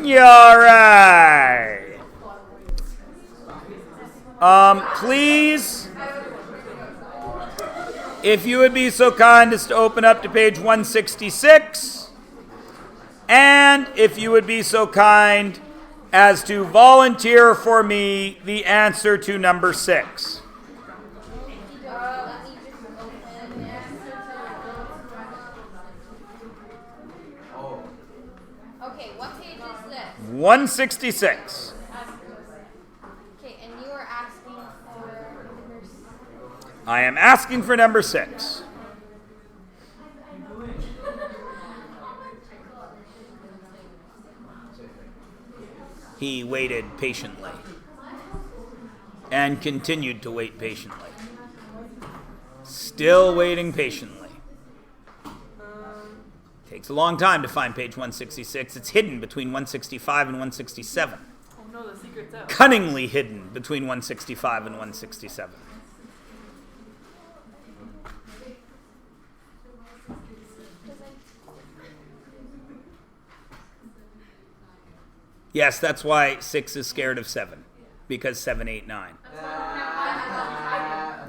All right. Please, if you would be so kind as to open up to page 166, and if you would be so kind as to volunteer for me the answer to number 6. Okay, what page is this? 166. Okay, and you are asking for number 6. I am asking for number 6. He waited patiently and continued to wait patiently. Still waiting patiently. Takes a long time to find page 166. It's hidden between 165 and 167. Oh no, the secret's out. Cunningly hidden between 165 and 167. Yes, that's why 6 is scared of 7. Because 7, 8, 9.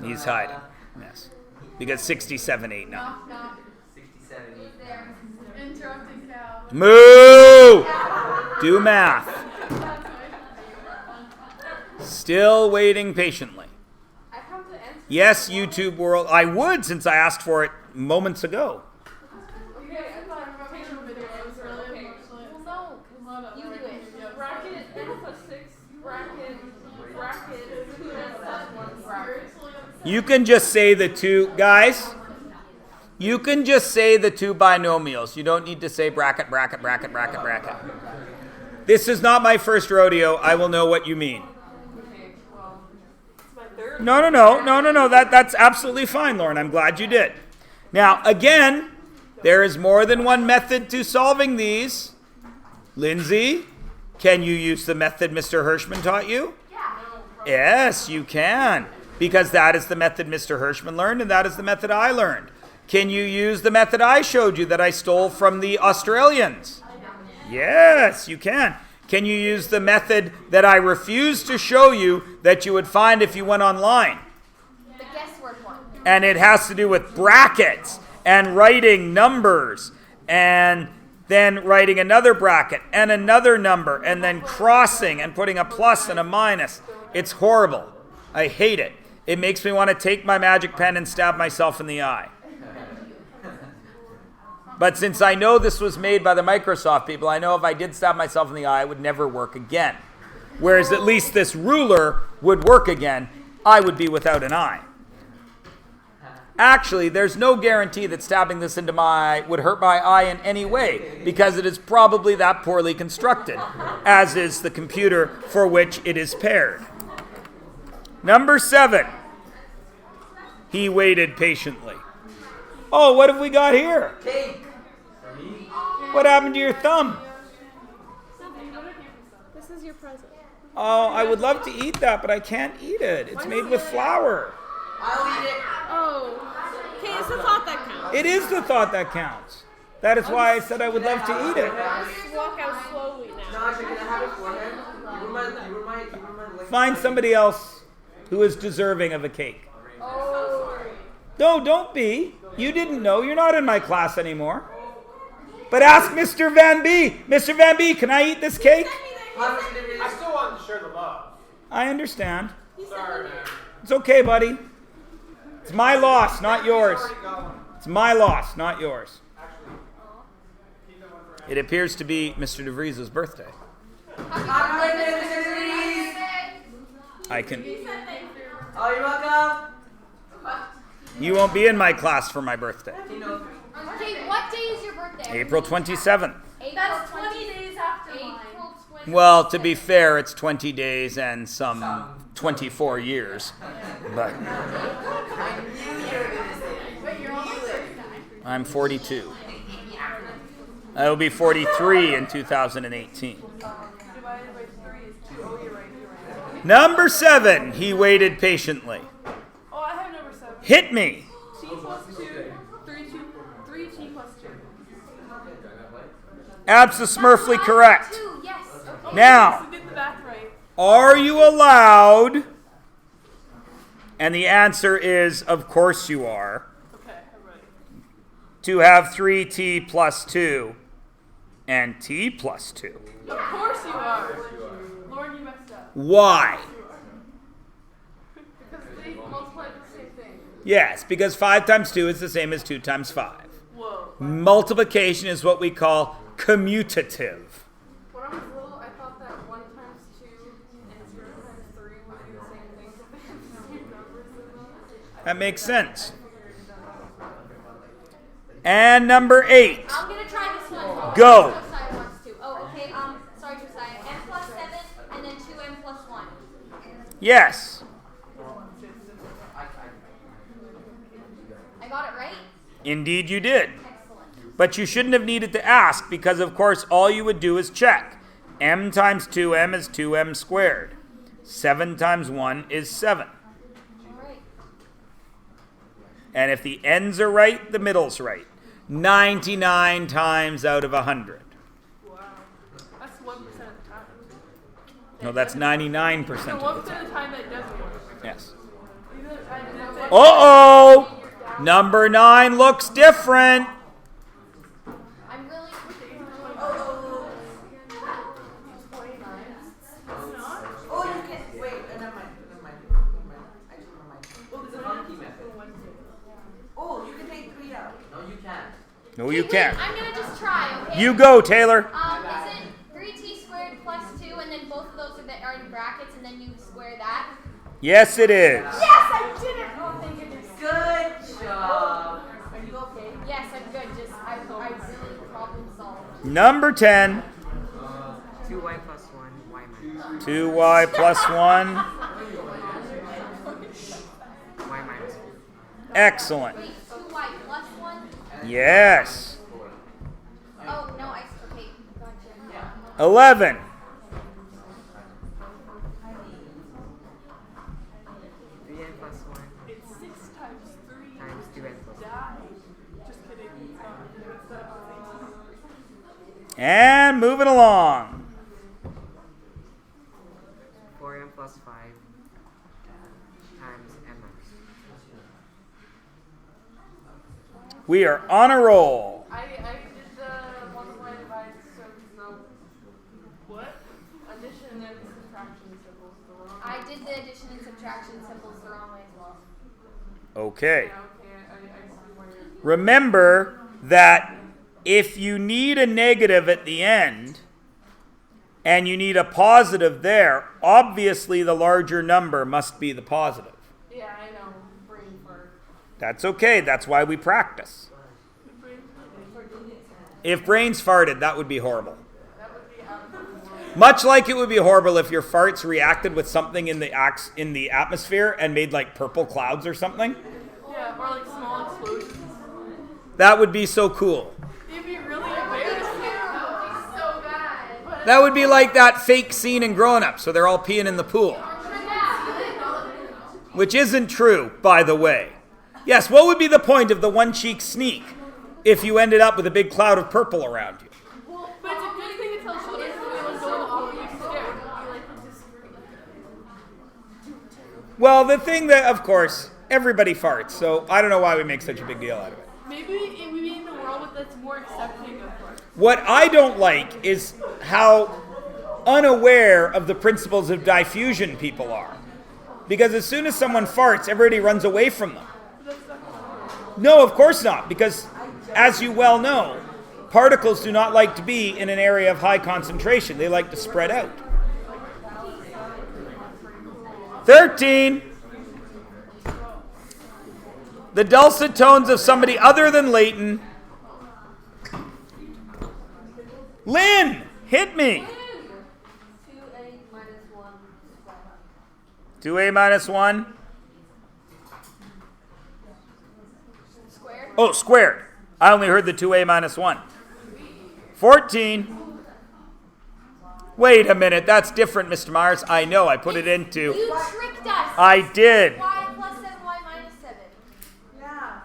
He's hiding. Yes. Because 67, 8, 9. 67, 8. Interrupting cow. Moo! Do math. Still waiting patiently. I come to answer. Yes, YouTube world. I would, since I asked for it moments ago. Okay, I thought I made a video. I was really emotional. No, you do it. Bracket n plus 6. Bracket. 2 n plus 1. Bracket. You can just say the two, guys. You can just say the two binomials. You don't need to say bracket, bracket, bracket, bracket, bracket. This is not my first rodeo. I will know what you mean. Okay, well, it's my third. No. That's absolutely fine, Lauren. I'm glad you did. Now, again, there is more than one method to solving these. Lindsay, can you use the method Mr. Hirschman taught you? Yes, you can. Because that is the method Mr. Hirschman learned, and that is the method I learned. Can you use the method I showed you that I stole from the Australians? Yes, you can. Can you use the method that I refused to show you that you would find if you went online? The guesswork one. And it has to do with brackets and writing numbers and then writing another bracket and another number and then crossing and putting a plus and a minus. It's horrible. I hate it. It makes me want to take my magic pen and stab myself in the eye. But since I know this was made by the Microsoft people, I know if I did stab myself in the eye, it would never work again. Whereas at least this ruler would work again. I would be without an eye. Actually, there's no guarantee that stabbing this into my eye would hurt my eye in any way, because it is probably that poorly constructed, as is the computer for which it is paired. Number 7. He waited patiently. Oh, what have we got here? Cake. What happened to your thumb? This is your present. Oh, I would love to eat that, but I can't eat it. It's made with flour. I'll eat it. Oh. Okay, it's the thought that counts. It is the thought that counts. That is why I said I would love to eat it. Just walk out slowly now. No, actually, can I have it for him? You were my Find somebody else who is deserving of a cake. Oh. No, don't be. You didn't know. You're not in my class anymore. But ask Mr. Van B. Mr. Van B, can I eat this cake? I still want to share the love. I understand. Sorry, man. It's okay, buddy. It's my loss, not yours. Already got one. It's my loss, not yours. Actually, keep that one for It appears to be Mr. DeVries' birthday. Happy birthday, Mr. Reese. I can. Oh, you're welcome. You won't be in my class for my birthday. Okay, what day is your birthday? April 27th. That's 20 days after mine. April 20. Well, to be fair, it's 20 days and some 24 years. But I knew you were going to say it. Wait, you're almost 39. I'm 42. I will be 43 in 2018. Divided by 3 is 2. Oh, you're right. Number 7. He waited patiently. Oh, I have number 7. Hit me. T plus 2. 3 T plus 2. Abso-smurfly correct. 2, yes. Now, Get the math right. are you allowed? And the answer is, of course you are. Okay, I'm ready. To have 3t plus 2 and t plus 2. Of course you are. Lauren, you messed up. Why? Because they multiply the same thing. Yes, because 5 times 2 is the same as 2 times 5. Whoa. Multiplication is what we call commutative. When I was little, I thought that 1 times 2 and 0 times 3 would be the same thing because they have the same numbers in them. That makes sense. And number 8. I'm gonna try this one. Go. Josiah wants to. Oh, okay. Sorry, Josiah. M plus 7 and then 2m plus 1. Yes. I got it right? Indeed you did. Excellent. But you shouldn't have needed to ask because, of course, all you would do is check. M times 2m is 2m squared. 7 times 1 is 7. All right. And if the ends are right, the middle's right. 99 times out of 100. Wow. That's 1% of the time. No, that's 99% So of the 1% time. of the time that doesn't work. Yes. You know, I didn't say- Uh-oh! Number 9 looks different. I'm really. Oh, you can wait. Never mind. I changed my mind. Oh, there's a monkey method. Oh, you can take 3 out. No, you can't. No, you Wait, can't. I'm gonna just try, okay? You go, Taylor. Is it 3t squared plus 2 and then both of those are in brackets and then you square that? Yes, it is. Yes, I did it! Oh, thank goodness. Good job. Are you okay? Yes, I'm good. Just, I really problem solved. Number 10. 2y plus 1, y minus 2y plus 1. y minus 1. Excellent. Wait, 2y plus 1? Yes. Oh, no, okay, gotcha. 11. 3n plus 1 It's 6 times 3 times 2n plus 1. die. Just kidding. It's not. And moving along. 4m plus 5 times n minus 1. We are on a roll. I did the multiply divide, so it's no. What? Addition and subtraction symbols the wrong way. I did the addition and subtraction symbols the wrong way as well. Okay. Yeah, okay, I see where you're. Remember that if you need a negative at the end and you need a positive there, obviously the larger number must be the positive. Yeah, I know. Brain fart. That's okay. That's why we practice. Brain fart. If brains farted, that would be horrible. That would be out of the world. Much like it would be horrible if your farts reacted with something in the atmosphere and made like purple clouds or something. Yeah, or like small explosions. That would be so cool. It'd be really embarrassing. So bad. That would be like that fake scene in Grown Ups where they're all peeing in the pool. Which isn't true, by the way. Yes, what would be the point of the one-cheek sneak if you ended up with a big cloud of purple around you? But it's a good thing to tell children so they don't go off being scared. Well, the thing that, of course, everybody farts, so I don't know why we make such a big deal out of it. Maybe we be in a world that's more accepting of farts. What I don't like is how unaware of the principles of diffusion people are. Because as soon as someone farts, everybody runs away from them. No, of course not, because as you well know, particles do not like to be in an area of high concentration. They like to spread out. 13. The dulcet tones of somebody other than Leighton. Lynn, hit me. 2a minus 1. 2a minus 1. Squared? Oh, squared. I only heard the 2a minus 1. 14. Wait a minute, that's different, Mr. Myers. I know, I put it into... You tricked us. I did. Y plus 7, y minus 7. Yeah.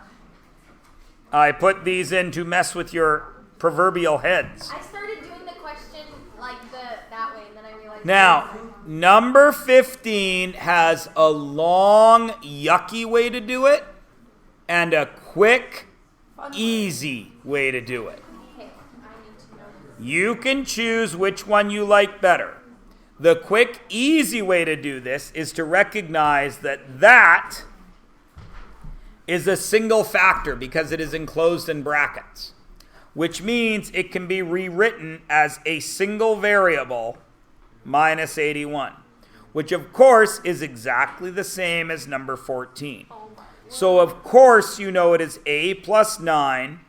I put these in to mess with your proverbial heads. I started doing the question like that way, and then Now, number 15 has a long, yucky way to do it and a quick, easy way to do it. Okay, I need to know. You can choose which one you like better. The quick, easy way to do this is to recognize that that is a single factor because it is enclosed in brackets, which means it can be rewritten as a single variable minus 81, which of course is exactly the same as number 14. So of course you know it is a plus 9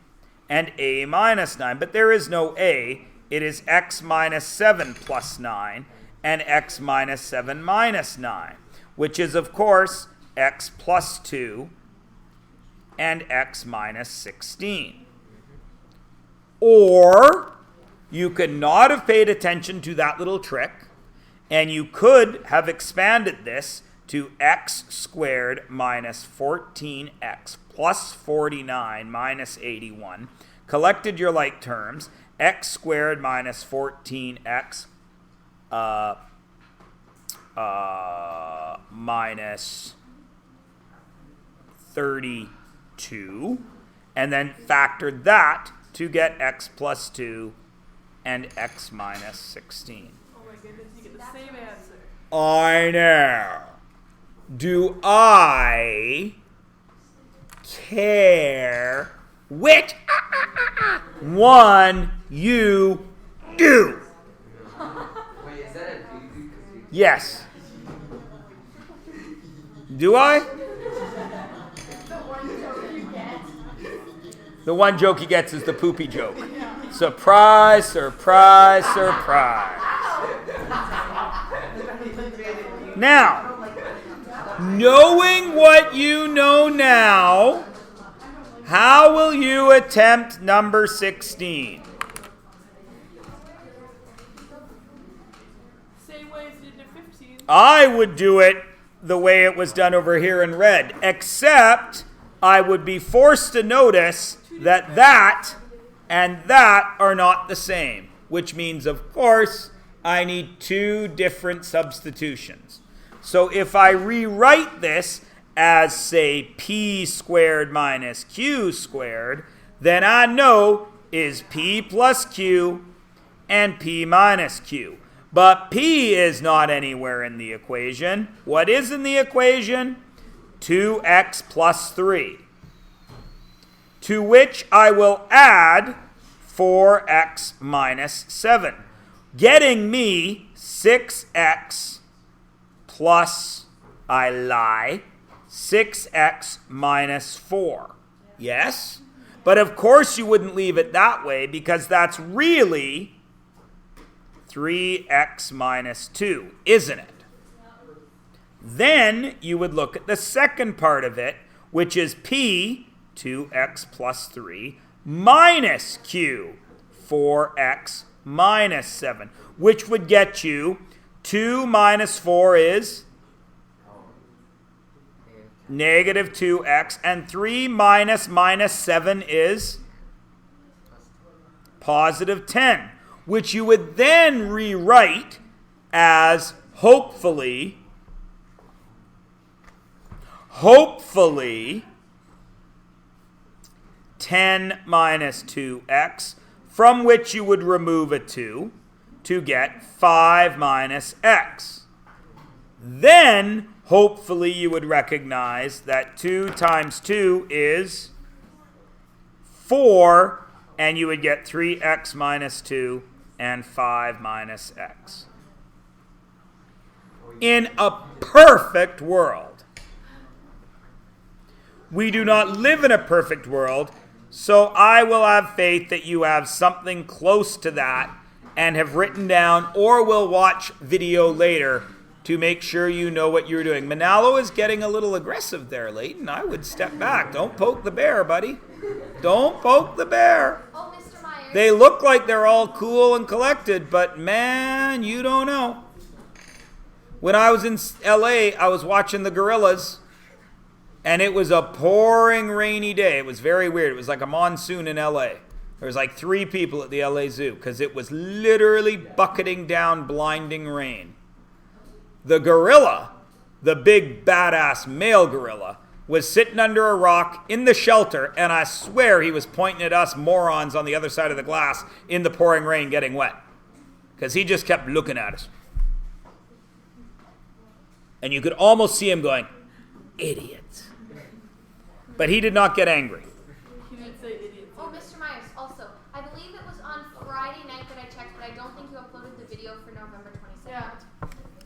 and a minus 9, but there is no a. It is x minus 7 plus 9 and x minus 7 minus 9, which is of course x plus 2 and x minus 16. Or you could not have paid attention to that little trick, and you could have expanded this to x squared minus 14x plus 49 minus 81, collected your like terms, x squared minus 14x minus 32, and then factored that to get x plus 2 and x minus 16. Oh my goodness, you get the same answer. I know. Do I care which one you do? Wait, is that a do? Yes. Do I? The one joke he gets is the poopy joke. Surprise, surprise, surprise. Now, knowing what you know now, how will you attempt number 16? Same way as you did 15. I would do it the way it was done over here in red, except I would be forced to notice that that and that are not the same, which means, of course, I need two different substitutions. So if I rewrite this as, say, p squared minus q squared, then I know is p plus q and p minus q. But p is not anywhere in the equation. What is in the equation? 2x plus 3. To which I will add 4x minus 7, getting me 6x plus, I lie, 6x minus 4. Yes? But of course you wouldn't leave it that way because that's really 3x minus 2, isn't it? Then you would look at the second part of it, which is p, 2x plus 3, minus q, 4x minus 7, which would get you 2 minus 4 is negative 2x, and 3 minus minus 7 is positive 10, which you would then rewrite as hopefully 10 minus 2x, from which you would remove a 2 to get 5 minus x. Then, hopefully, you would recognize that 2 times 2 is 4, and you would get 3x minus 2 and 5 minus x. In a perfect world. We do not live in a perfect world, so I will have faith that you have something close to that and have written down or will watch video later to make sure you know what you're doing. Manalo is getting a little aggressive there, Leighton. I would step back. Don't poke the bear, buddy. Don't poke the bear. Oh, Mr. Myers. They look like they're all cool and collected, but man, you don't know. When I was in LA, I was watching the Gorillas, and it was a pouring rainy day. It was very weird. It was like a monsoon in LA. There was like 3 people at the LA Zoo because it was literally bucketing down blinding rain. The gorilla, the big badass male gorilla, was sitting under a rock in the shelter, and I swear he was pointing at us morons on the other side of the glass in the pouring rain getting wet. Because he just kept looking at us. And you could almost see him going, idiots. But he did not get angry. He didn't say idiot. Oh, Mr. Myers, also, I believe it was on Friday night that I checked, but I don't think you uploaded the video for November 22nd. Yeah.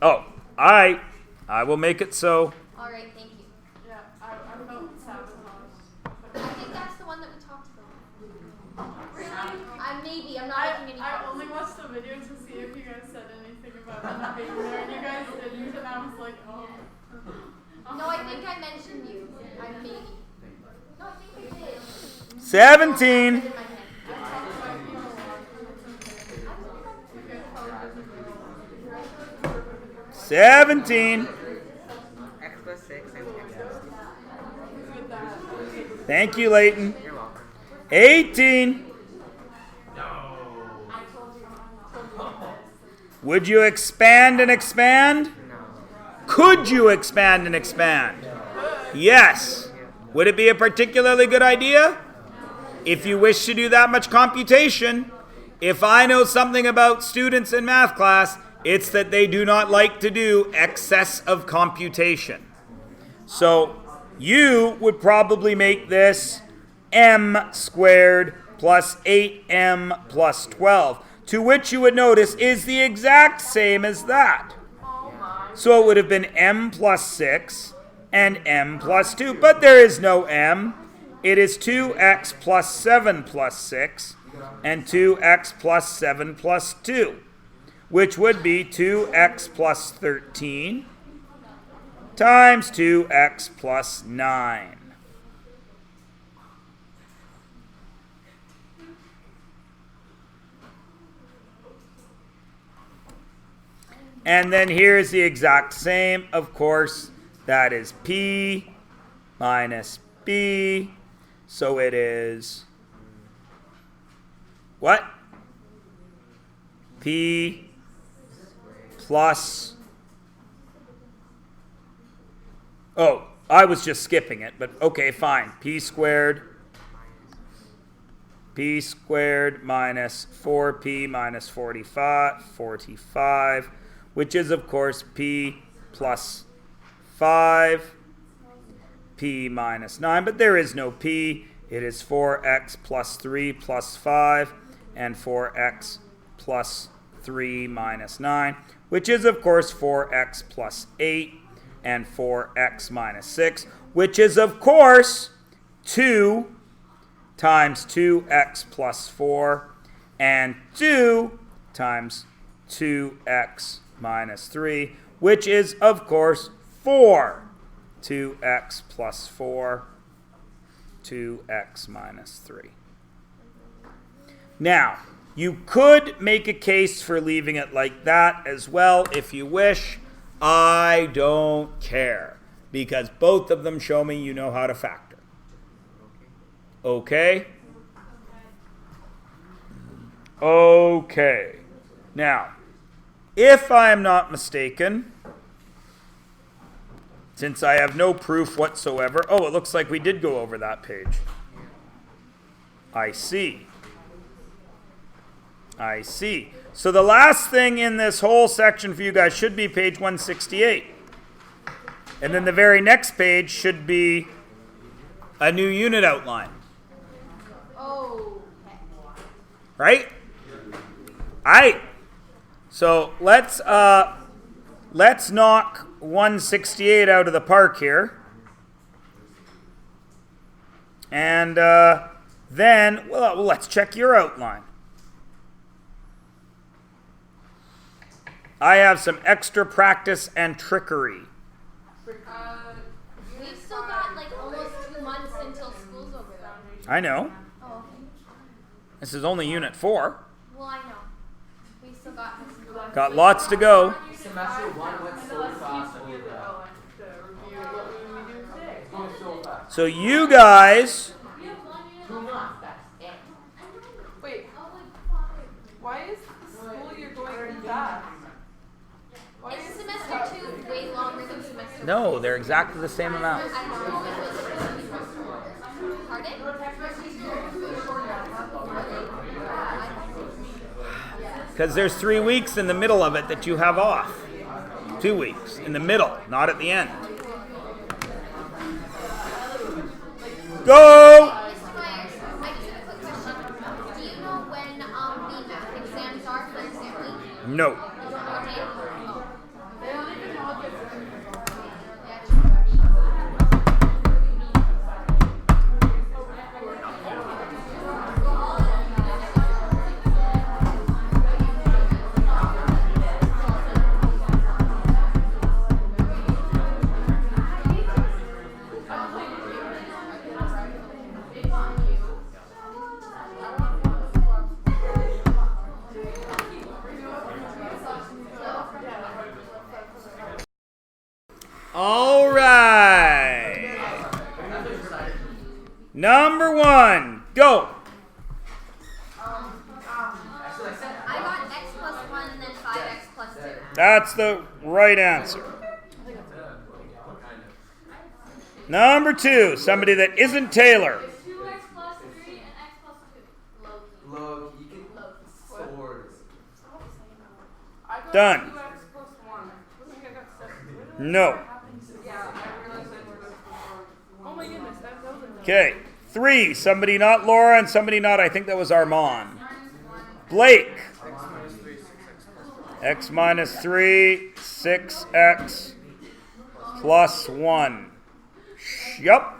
Oh, I will make it so. All right, thank you. Yeah, I felt sabotaged. I think that's the one that we talked about. Really? I'm not making any I calls. only watched the video to see if you guys said anything about me not being there, and you guys didn't, and I was like, oh. No, I think I mentioned you. Maybe. No, I think I did. 17. I talked about you a lot. You guys probably didn't. 17. X plus 6 and X plus 2. With that. Thank you, Leighton. You're welcome. 18. Would you expand and expand? No. Could you expand and expand? Yes. Would it be a particularly good idea? If you wish to do that much computation, if I know something about students in math class, it's that they do not like to do excess of computation. So you would probably make this m squared plus 8m plus 12, to which you would notice is the exact same as that. So it would have been m plus 6 and m plus 2, but there is no m. It is 2x plus 7 plus 6 and 2x plus 7 plus 2, which would be 2x plus 13 times 2x plus 9. And then here's the exact same, of course, that is p minus b, so it is, what? P plus, oh, I was just skipping it, but okay, fine. P squared minus 4p minus 45, which is, of course, p plus 5, p minus 9, but there is no p. It is 4x plus 3 plus 5, and 4x plus 3 minus 9, which is, of course, 4x plus 8, and 4x minus 6, which is, of course, 2 times 2x plus 4, and 2 times 2x minus 3, which is, of course, 4. 2x plus 4, 2x minus 3. Now, you could make a case for leaving it like that as well if you wish. I don't care, because both of them show me you know how to factor. Okay? Okay. Now, if I am not mistaken, since I have no proof whatsoever, oh, it looks like we did go over that page. I see. So the last thing in this whole section for you guys should be page 168. And then the very next page should be a new unit outline. Oh, okay. Right? Alright. So let's knock 168 out of the park here. And then, well, let's check your outline. I have some extra practice and trickery. We've still got like almost 2 months until school's over though. I know. Oh, okay. This is only Unit 4. Well, I know. We still got Got lots to go. Semester 1 went so fast. The review, what we do today. It's going so fast. So you guys 2 months, that's it. fast. Is semester 2 way longer than semester 1? No, they're exactly the same amount. I don't know if it's supposed to be Pardon? Because there's 3 weeks in the middle of it that you have off. 2 weeks in the middle, not at the end. Go! Mr. Myers, I just have a quick question. Do you know when the math exams are for exam week? No. What day? All right. Number 1, go. I got x plus 1 and then 5x plus 2. That's the right answer. Number 2, somebody that isn't Taylor. 2x plus 3 and x plus 2. Look, you can swords. I got Done. 2x plus 1. I think I got 7. No. Yeah, I realized I wrote x plus 1. Oh my goodness, that was a Okay. 3, somebody not Laura and somebody not, I think that was Armand. Blake. X minus 3, 6x plus 1. Yup.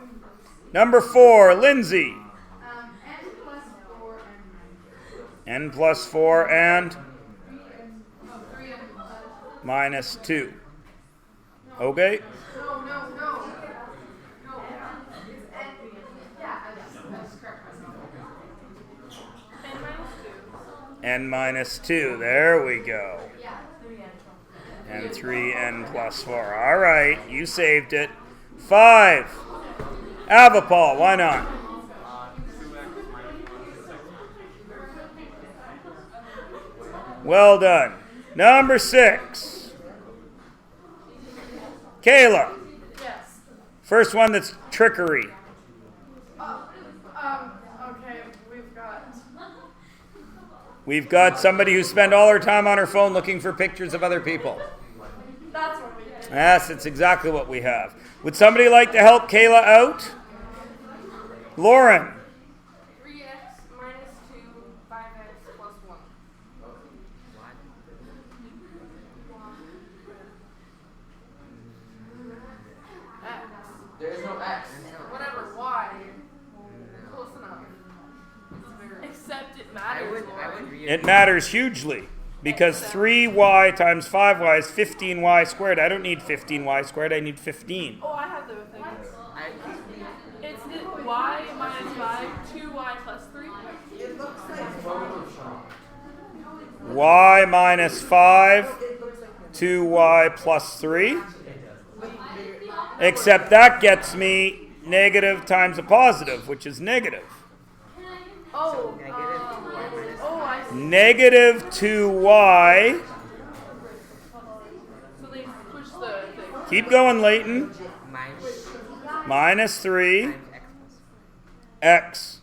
Number 4, Lindsay. N plus 4 and minus 2. Okay. N minus 2. There we go. And 3n plus 4. All right. You saved it. 5. Avapal. Why not? Well done. Number 6. Kayla. Yes. First one that's trickery. Okay, We've got somebody who spent all her time on her phone looking for pictures of other people. that's what we did. Yes, it's exactly what we have. Would somebody like to help Kayla out? Lauren. 3x minus 2, 5x plus 1. X. There is no X. Whatever, y. Close enough. Except it matters, Lauren. It matters hugely because 3y times 5y is 15y squared. I don't need 15y squared. I need 15. Oh, I have the thing. It's y minus 5, 2y plus 3. Y minus 5, 2y plus 3. Except that gets me negative times a positive, which is negative. Oh, I see. Negative 2y. So they push the thing. Keep going, Leighton. Minus Minus 3 times x x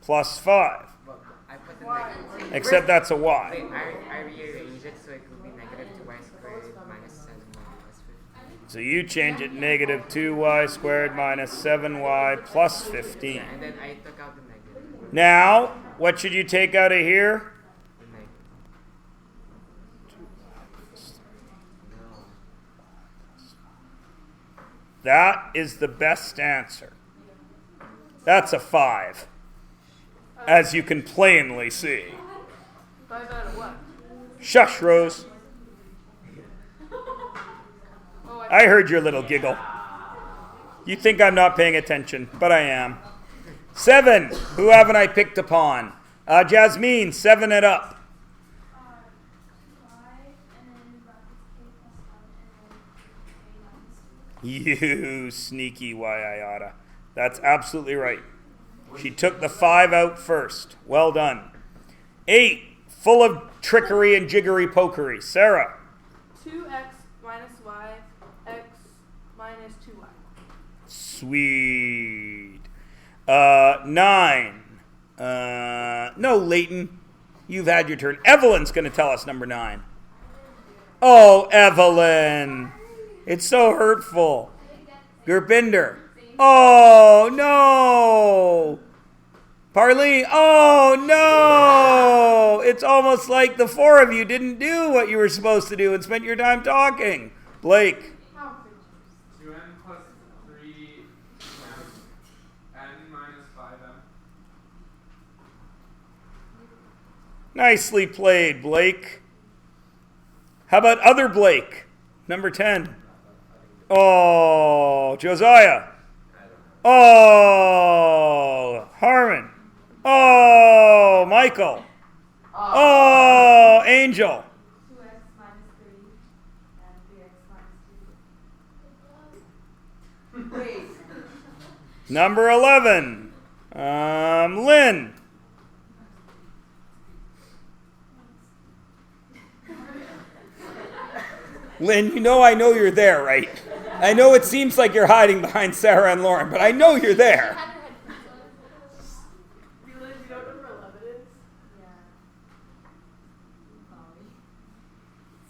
plus 5. plus. I put the negative. Except that's a y. Wait, I rearrange it so it could be negative 2y squared minus 7y plus 15. So you change it negative 2y squared minus 7y plus 15. And then I took out the negative. Now, what should you take out of here? The negative. That is the best answer. That's a 5. As you can plainly see. 5 out of what? Shush, Rose. Oh, I heard your little giggle. You think I'm not paying attention, but I am. 7. Who haven't I picked upon? Jasmine, 7 it up. You sneaky iota. That's absolutely right. She took the 5 out first. Well done. 8. Full of trickery and jiggery pokery. Sarah. 2x minus y, x minus 2y. Sweet. 9. No, Leighton. You've had your turn. Evelyn's going to tell us number 9. Oh, Evelyn. It's so hurtful. Gurpinder. Oh, no. Parleen. Oh, no. It's almost like the four of you didn't do what you were supposed to do and spent your time talking. Blake. 2n plus 3m n minus 5m. Nicely played, Blake. How about other Blake? Number 10. Oh, Josiah. Oh, Harmon. Oh, Michael. Oh, Angel. 2x minus 3 and 3x minus 2. Wait. Number 11. Lynn. Lynn, I know you're there, right? I know it seems like you're hiding behind Sarah and Lauren, but I know you're there. You know what number 11 is? Yeah.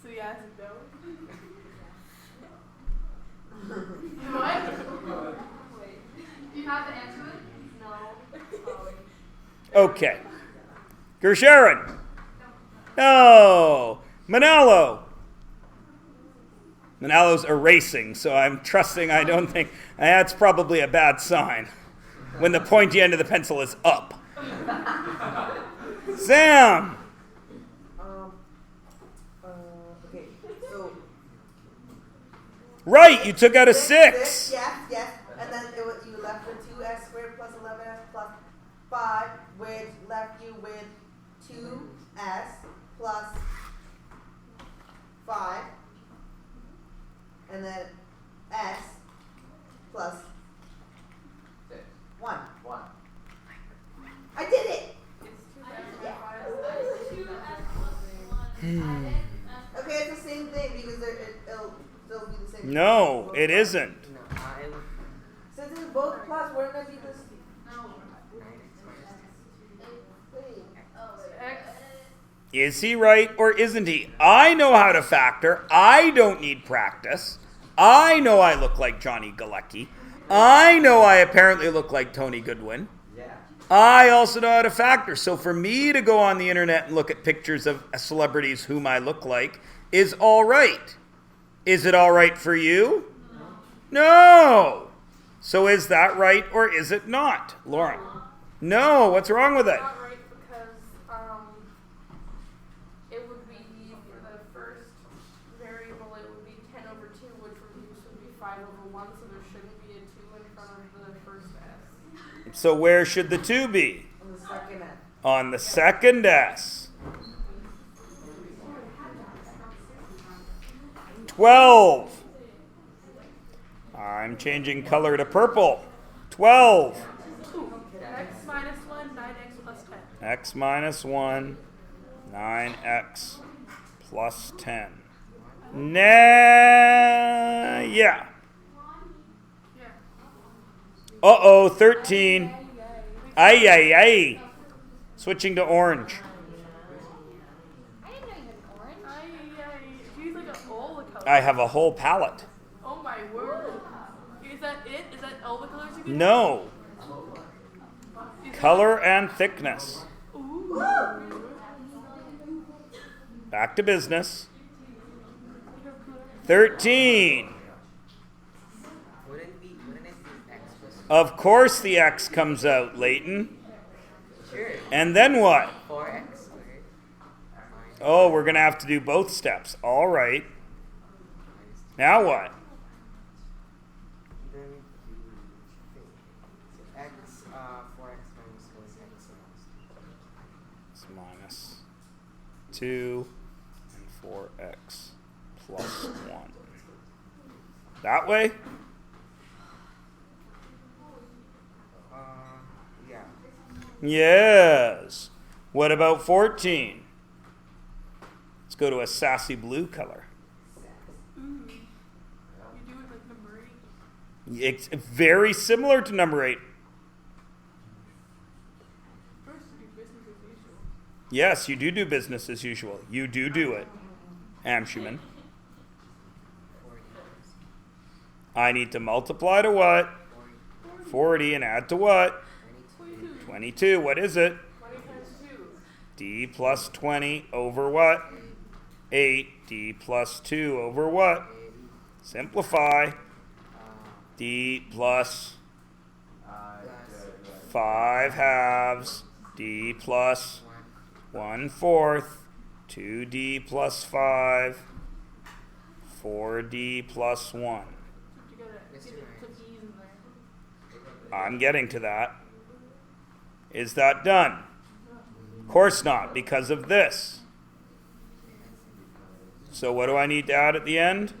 So yes and no? What? Wait. Do you have the answer to it? No. Okay. Gersharon. No. Manalo. Manalo's erasing, so I'm trusting I don't think... That's probably a bad sign when the pointy end of the pencil is up. Sam. Okay, so Right, you took out a 6. Yes. And then you left with 2x squared plus 11s plus 5, which left you with 2s plus 5. And then s plus 1. I did it! Okay, it's the same thing because it'll still be the same. No, it isn't. No, Since it's both plus, wouldn't it be this? 9x minus 2. X. Is he right or isn't he? I know how to factor. I don't need practice. I know I look like Johnny Galecki. I know I apparently look like Tony Goodwin. Yeah. I also know how to factor. So for me to go on the internet and look at pictures of celebrities whom I look like is all right. Is it all right for you? No. So is that right or is it not? Lauren? No. What's wrong with it? Not right because it would be for the first variable it would be 10 over 2, which would be 5 over 1, so there shouldn't be a 2 in front of the first s. So where should the 2 be? On the second end. On the second S. 12. I'm changing color to purple. 12. X minus 1, 9x plus 10. X minus 1, 9x plus 10. Yeah. Yeah. Uh-oh, 13. Ay, ay, ay. Switching to orange. I didn't know you had an orange. He's like all the colors. I have a whole palette. Oh my word. Is that it? Is that all the colors you can No. Is Color and thickness. it- Ooh. Back to business. 13. Wouldn't it be x plus Of course the X comes out, Leighton. Sure. And then what? 4x squared. Oh, we're going to have to do both steps. All right. Now what? Then so x 4x minus 1 x It's minus 2 and 4x plus 1. That way? Yeah. Yes. What about 14? Let's go to a sassy blue color. You do it like number 8. It's very similar to number 8. First, do business as usual. Yes, you do business as usual. You do it, Amshuman. I need to multiply to what? 40 and add to what? 22. What is it? 20 times 2. D plus 20 over what? 8. D plus 2 over what? Simplify. D plus 5 halves. D plus 1/4. 2D plus 5. 4D plus 1. You gotta get it cookies in there. I'm getting to that. Is that done? Of course not, because of this. So what do I need to add at the end?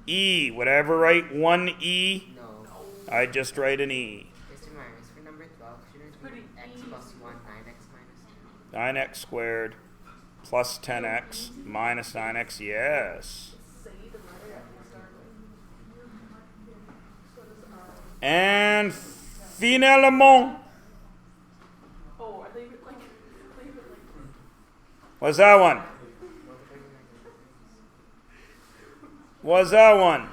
E. Would I ever write 1E? No. I just write an E. Mr. Myers, for number 12, shouldn't it be x plus 1, 9x minus 2? 9x squared plus 10x minus 9x. Yes. Say the letter after you start with. So does And finalement. Oh, I leave it like. What's that one? What's that one?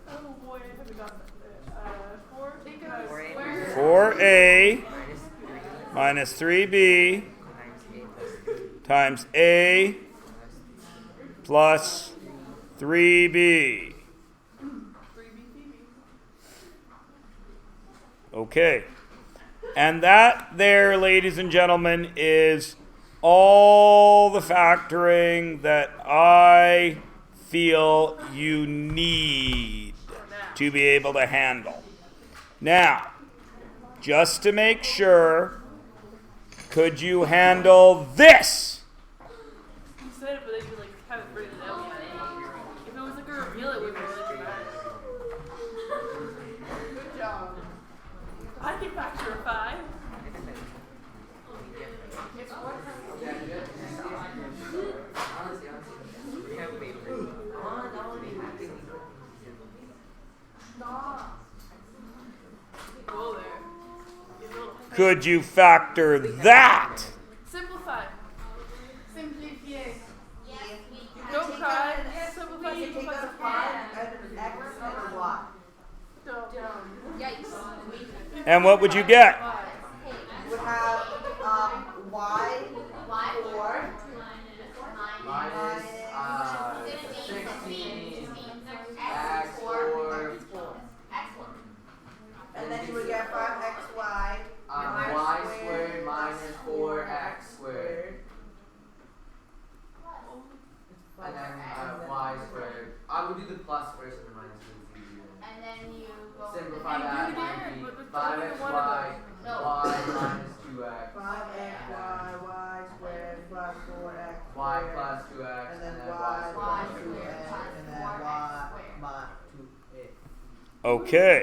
Oh boy, I haven't got that. 4. Take it out. 4a Minus 3 minus 3b times a plus times a plus 3b. 3B. Okay. And that there, ladies and gentlemen, is all the factoring that I feel you need to be able to handle. Now, just to make sure, could you handle this? You said it, but then you like haven't written it out yet. If it was like a reveal, it would be really dramatic. Good job. I can factor a 5. We have paper. Go there. You know, Could you factor that? simplify. Simplifier. Yes, we can. Don't cry. Simplify. You take out a 5 and an X and a Y. Yikes. And what would you get? You would have Y Y 4 minus 16 X X 4 X4. and then you would get 5XY Y squared minus 4x squared. And then y squared. I would do the plus first and the minus so it's easier. And then you go. Simplify that. do it again, It would but be with only 5xy, one of No. y minus 2x. 5XY Y squared plus 4X Y plus 2x and then y Y squared. plus 2X and then Y minus 2X. Okay.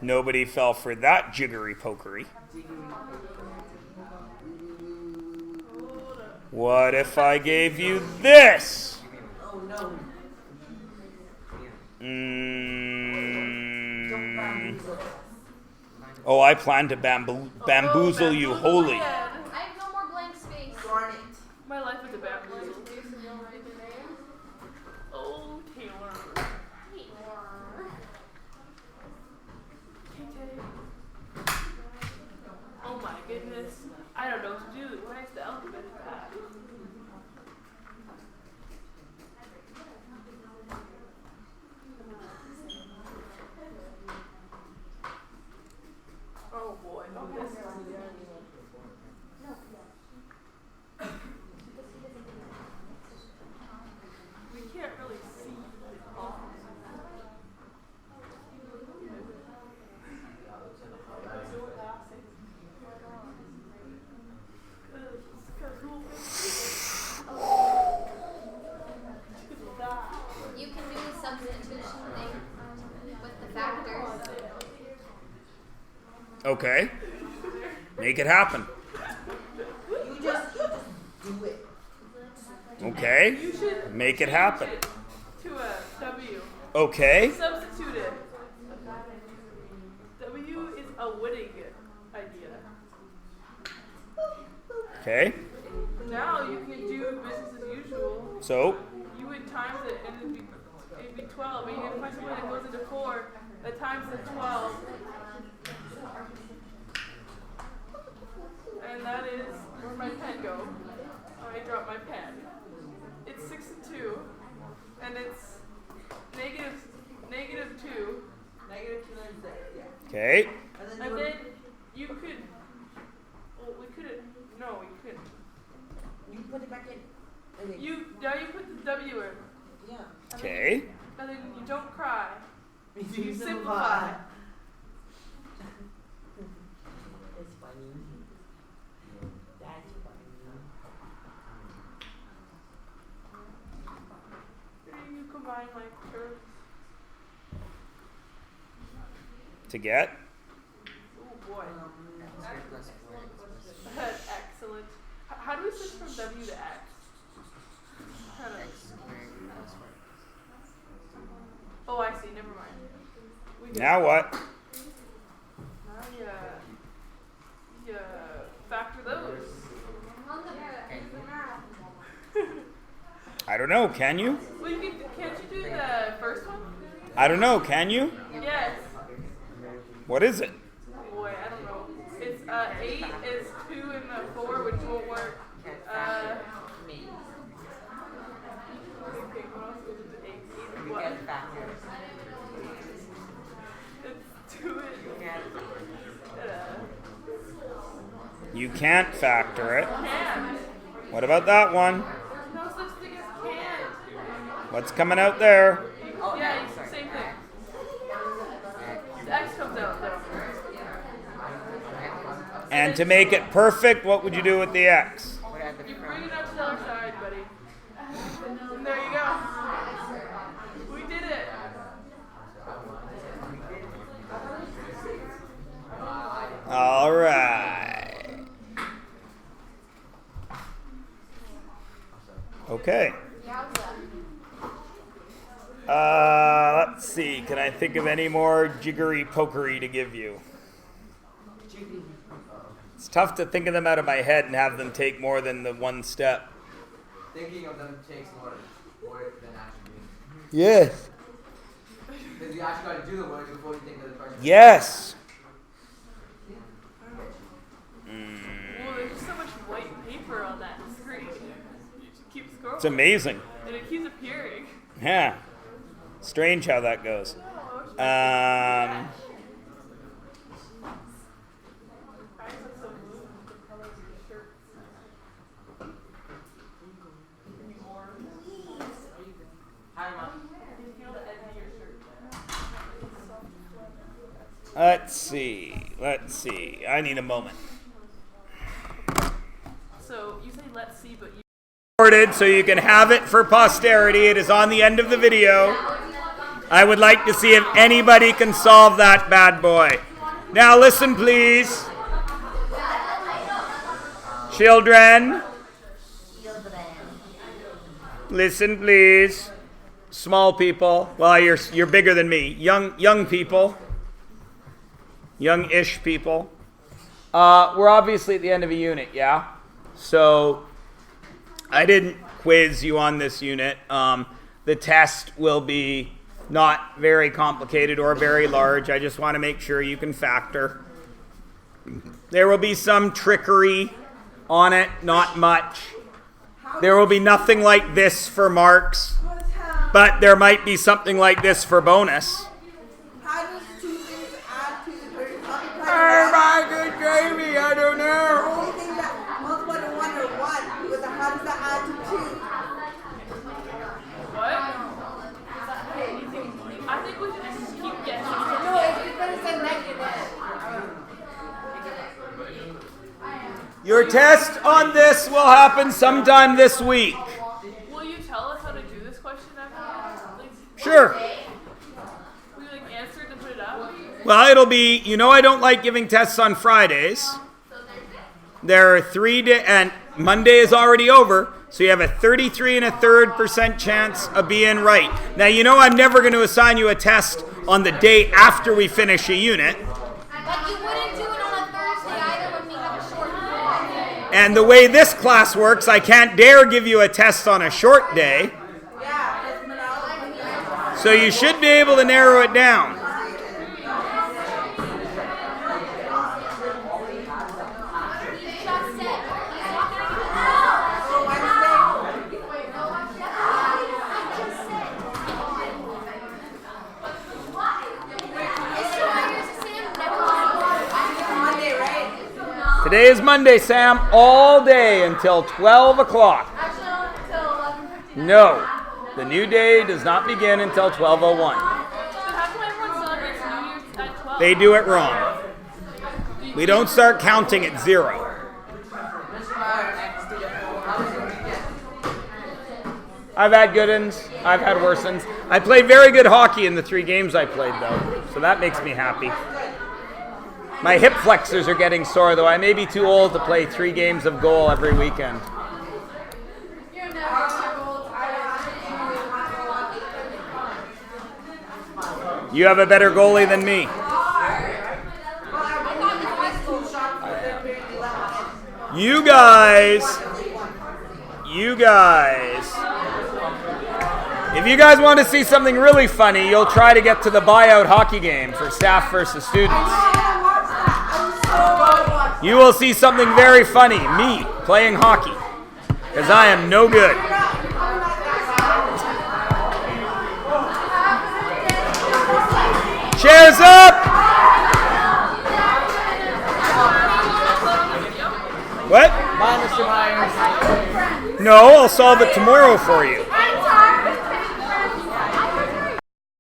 Nobody fell for that jiggery pokery. What if I gave you this? Oh no. Oh, I plan to bamboozle you wholly. I have no more blank space. Darn it. My life is a bamboozle. Oh, Taylor. Oh my goodness. I don't know what to do. Why is the alphabet bad? Oh boy. Oh, this is we can't really see it all. You can do a substitution thing with the factors. Okay. Make it happen. You just Okay. You should Make it change happen. it to a W. Okay. Substitute it. W is a winning idea. Okay. Now you can do business as usual. So, You would times it and it'd be 12. And you can find something that goes into 4 that times the 12. And that is where'd my pen go? I dropped my pen. It's 6 and 2. And it's negative 2. Negative 2 and 6, yeah. okay. And then you could. Well, we couldn't. No, we couldn't. You put it back in. And then, Now you put the W in. yeah. Okay. And then you don't cry. You simplify. It's funny. That's funny. You combine like curves. To get? Oh boy. X squared plus 4x plus Excellent. How do we switch from W to X? How do- x squared plus 4. Oh, I see. Never mind. We can- Now what? Now you factor those. I don't know. Can you? Well, you can. Can't you do the first one? I don't know. Can you? Yes. What is it? Boy, I don't know. It's 8 is 2 and the 4, which won't work. Me. Okay, what else goes into 8? 8 is You what? get factors. It's 2 and You can't factor it. can. What about that one? There's no such thing as can. What's coming out there? Oh, Yeah, X, sorry. same thing. The X comes out though. And to make it perfect, what would you do with the X? What are the You from? bring it up to the other side, buddy. And there you go. We did it. All right. Okay. Let's see. Can I think of any more jiggery pokery to give you? It's tough to think of them out of my head and have them take more than the one step. Thinking of them takes more work than actually doing. Yes. Because you actually got to do the work before you think of the person. Yes. Well, there's just so much white paper on that screen. You should keep scrolling. It's amazing. And it keeps appearing. Yeah. Strange how that goes. Guys look so blue with the colors of the shirts. Anymore. Hi, Mom. You feel the edge of your shirt. Let's see. I need a moment. So you say let's see, but you Recorded so you can have it for posterity. It is on the end of the video. I would like to see if anybody can solve that bad boy. Now listen, please. Children. Listen, please. Small people. Well, you're bigger than me. Young people. Young-ish people. We're obviously at the end of a unit, yeah? So I didn't quiz you on this unit. The test will be not very complicated or very large. I just want to make sure you can factor. There will be some trickery on it, not much. There will be nothing like this for marks, but there might be something like this for bonus. How does 2 things add to the multiply? Oh my good gravy, I don't The know. only thing that multiply to 1 or 1, but how does that add to 2? what? I think we should just keep guessing. No, if you're gonna say negative. Your test on this will happen sometime this week. Will you tell us how to do this question after? Like, Sure. will you like answer it and put it up? Well, it'll be, I don't like giving tests on Fridays. There are 3 and Monday is already over, so you have a 33 1/3% chance of being right. Now, you know I'm never going to assign you a test on the day after we finish a unit. But you wouldn't do it on a Thursday either when we have a short day. And the way this class works, I can't dare give you a test on a short day. So you should be able to narrow it down. Today is Monday, Sam, all day until 12 o'clock. No, the new day does not begin until 12:01. They do it wrong. We don't start counting at 0. I've had good uns, I've had worse uns. I played very good hockey in the 3 games I played, though, so that makes me happy. My hip flexors are getting sore, though. I may be too old to play 3 games of goal every weekend. You have a better goalie than me. You guys. If you guys want to see something really funny, you'll try to get to the buyout hockey game for staff versus students. You will see something very funny, me playing hockey, because I am no good. Chairs up! What? Bye, Mr. Myers. No, I'll solve it tomorrow for you.